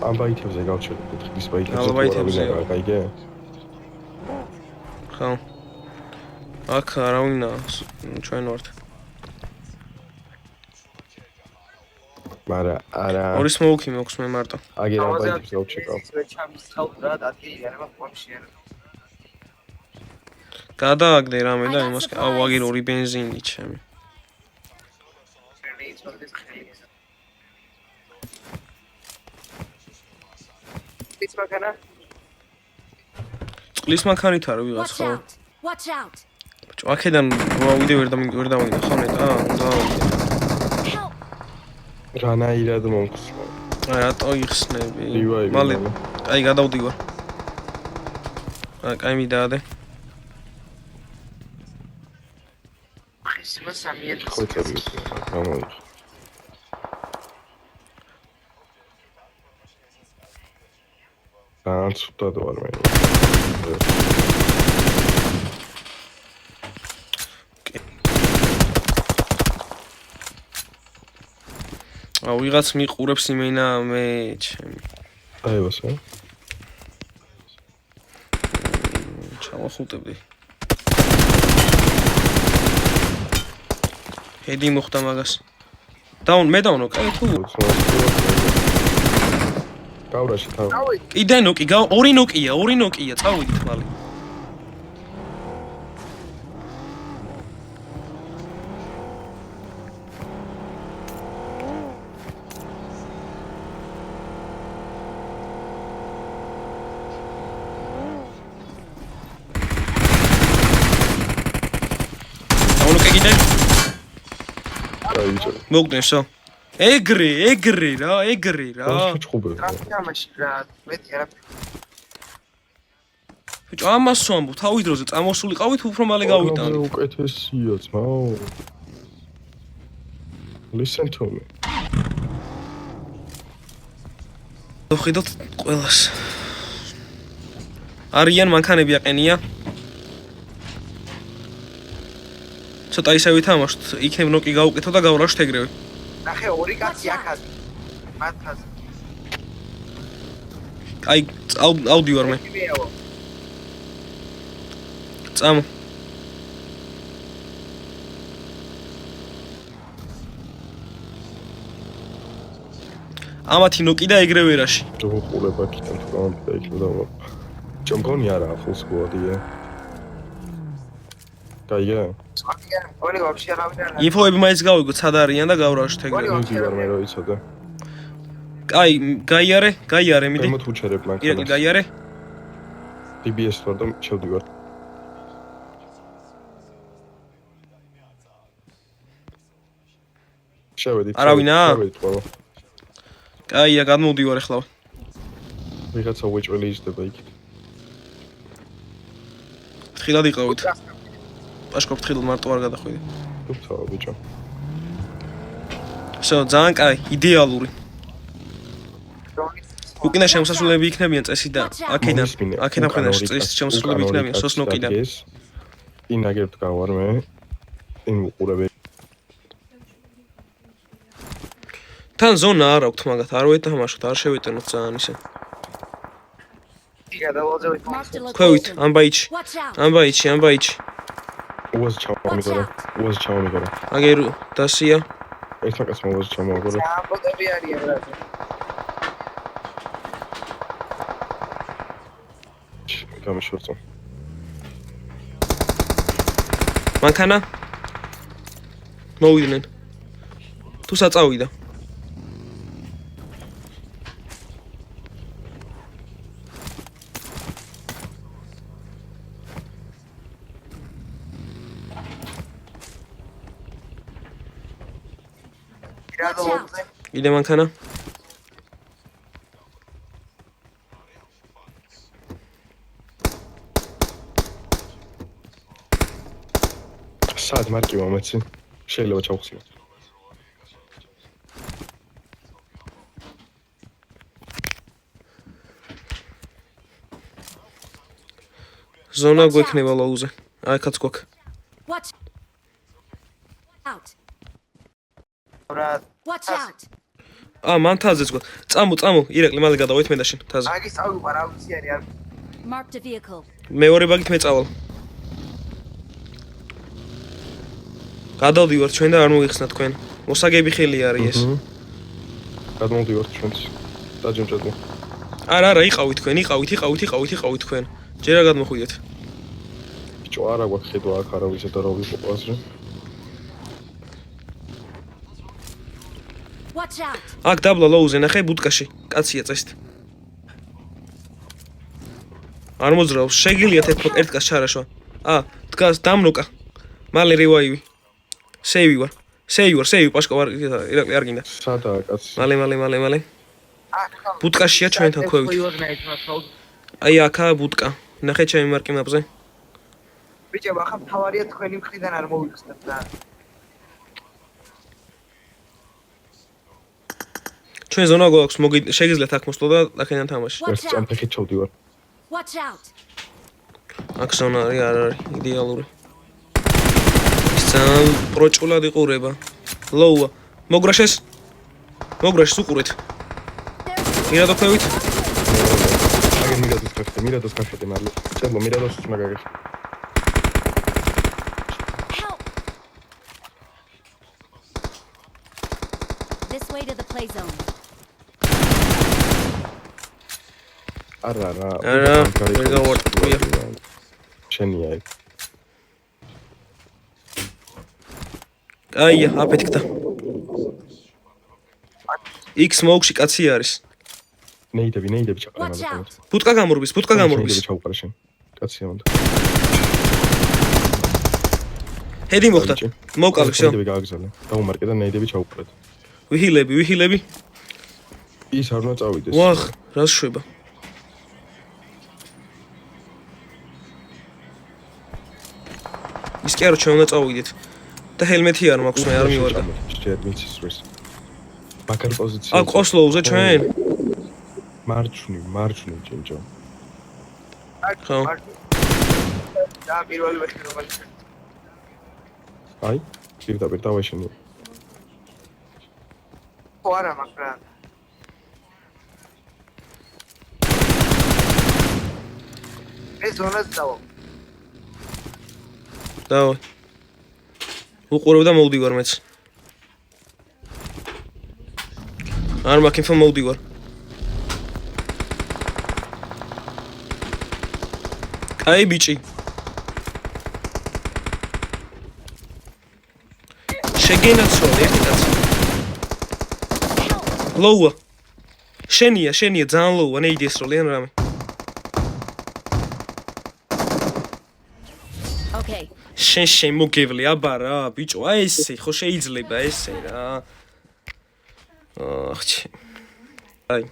ამ ბაითებზე გავჩერდით, ხის ბაითებზე თუ არავინ არა, გაიგე? ხო. აქ არავინა, ჩვენ ვართ. მაგრამ არა. ორი სმოუკი მაქვს მე მარტო. აგერ ამ ბაითებზე გავჩერდავ. გადააგდე რამე და იმას აუ აგერ ორი ბენზინი ჩემი. წყლის მანქანით არა ვიღაც ხო? Watch out. აქედან ვავიდე ვერ დავინდა ხო ნეტა? რანაირად მომხსნა. რატო იხსნები? რივაივი. მალე აი გადავდივარ. აი მიდაადე. ხო წები. გამოიღე. სუდად ვარ მე. აუ ვიღაც მიყურებს იმენა მე ჩემი. აი ვასა. ჩავახუტებდი. ჰედი მოხდა მაგას. მე დავნო, კაი თუ. გავრაში თავი. კიდე ნოკი, ორი ნოკია, წავიდით მალე. კიდე მოგდენსო ეგრე რა ამაში რა მეტი არაფერი ბიჭო ამას ვამბობ თავი დროზე წამოსულიყავით უფრო მალე გავიტანეთ უკეთესია ძმაო listen to me ვხედოთ ყველას არიან მანქანები აყენია ცოტა ისე ვითამაშოთ იქნებ ნოკი გავუკეთო და გავრაშთ ეგრევე ნახე ორი კაცი აქაც მათაც აი აუდიო არ მე წამო ამათი ნოკი და ეგრევე რაში თუ ყურება კიდე თუ გამომდა იქ და ჯომგონი არა ახალს გოადია გაიგე ორი ვაფშე არავინ არ ინფოები მაინც გავიგო სად არიან და გავრაშთ ეგრევე ვარ მე რო იცოდე აი გაიარე მიდი მე მოთუჩერებ მანქანას გაიარე DBS ვარ და შევდივარ შევედით არავინაა შევედით ყველა კაია გადმოვდივარ ახლა ვიღაცა უეჭველი იზრდება იქ თხილად იყავით პაშკობ თხილ მარტო არ გადახვიდე უცაო ბიჭო всё ძალიან კაი იდეალური უკინა შემოსასვლელები იქნებიან წესიდან აქედან ხედავ წესის შემოსასვლელები იქნებიან სოსნოკიდან ინაგერთ გავარ მე იმ უყურებ თან ზონა არ აქვს მაგათ არ ვეთამაშოთ არ შევეტანოთ ძალიან ისე ქვევით ამბაიჩი უაზ ჩამომიგორა აგერ დასია ერთმა კაცმა უაზ ჩამოაგორა ამბოტები არიან რა გამიშორწო მანქანა მოვიდნენ თუ საწავიდა იდე მანქანა სად მარკი მომეცი შეიძლება ჩავხსნათ ზონა გვექნება ლოუზე აიქაც გვაქვს out. რა Watch out. მან თაზეც გქონდა. წამო, ირაკლი, მალე გადავით მე და შენ თაზე. მაგის წავიღვა რა ვიცი არის არ Marked a vehicle. მეორე ბაგით მე წავალ. გადავდივართ ჩვენ და არ მოიხსნა თქვენ. მოსაგები ხელი არის ეს. გადმოვდივართ ჩვენც. დაჯემჭადო. არა, იყავით თქვენ. ჯერ რა გადმოხვიდეთ. ბიჭო, არა გვაქვს ხედვა აქ არავისა და რა ვიყო აზრი. Watch out. აქ დაბლა ლოუზე ნახე ბუტკაში. კაცია წესით. არ მოძრაობს, შეგიძლიათ ერთ კაც ჩარაშვა. დგას დამნოკა. მალე რივაივი. სეივი ვარ, პაშკა ვარ, ირაკლი არ გინდა. სადაა კაცი? მალე. ბუტკაშია ჩვენთან ქვევით. აი აქა ბუტკა. ნახე ჩემი მარკი მაპზე. ბიჭო ახლა თავარია თქვენი მხრიდან არ მოვიხსნათ და ჩვენ ზონა გვაქვს, შეგიძლიათ აქ მოსვლა და აქედან თამაში. ეს წამფეხით ჩავდივარ. Watch out. აქ ზონა არის იდეალური. სამ პროჭულად იყურება. ლოუა. მოგრაშეს უყურეთ. მირადო ქვევით. აგერ მირადოს კახეთე მალე. წერლო მირადოს მაგარი. Help. This way to the play zone. არა. ვერ გავარტყია. შენია იქ. აია, აფეთქდა. X მოგში კაცი არის. ნეიდები ჩაყარა Watch მაგალითად. out. ბუტკა გამორბის. ნეიდები ჩაუყარა შენ. კაცია მანდ. ჰედი მოხდა. მოვკალე, всё. ნეიდები გააგზავნე. დაუმარკე და ნეიდები ჩაუყრეთ. ვიჰილები. ის არ უნდა წავიდეს. ვახ, რა შვება. ის კი არა, ჩვენ უნდა წავიდეთ. და ჰელმეტი არ მაქვს, მე არ მივარდა. შედმიცის რეს. ბაკარ პოზიცია. აქ ყოსლოუზე ჩვენ. მარჯვნივ ჭინჭო. ხო. და პირველი ვეხი რომელიც აი, პირდაპირ დავაშენე. ხო არა მაგრამ ეს ზონას დავა დავაი. უყურებ და მოვდივარ მეც. არ მაქვს ინფო მოვდივარ. აი ბიჭი. შეგენაცვალე ერთი კაცი. ლოუა. შენია, ძალიან ლოუა, ნეიდი ესროლიან რამე. Okay. შენ მოგევლე აბა რა, ბიჭო, აი ესე, ხო შეიძლება ესე რა. აი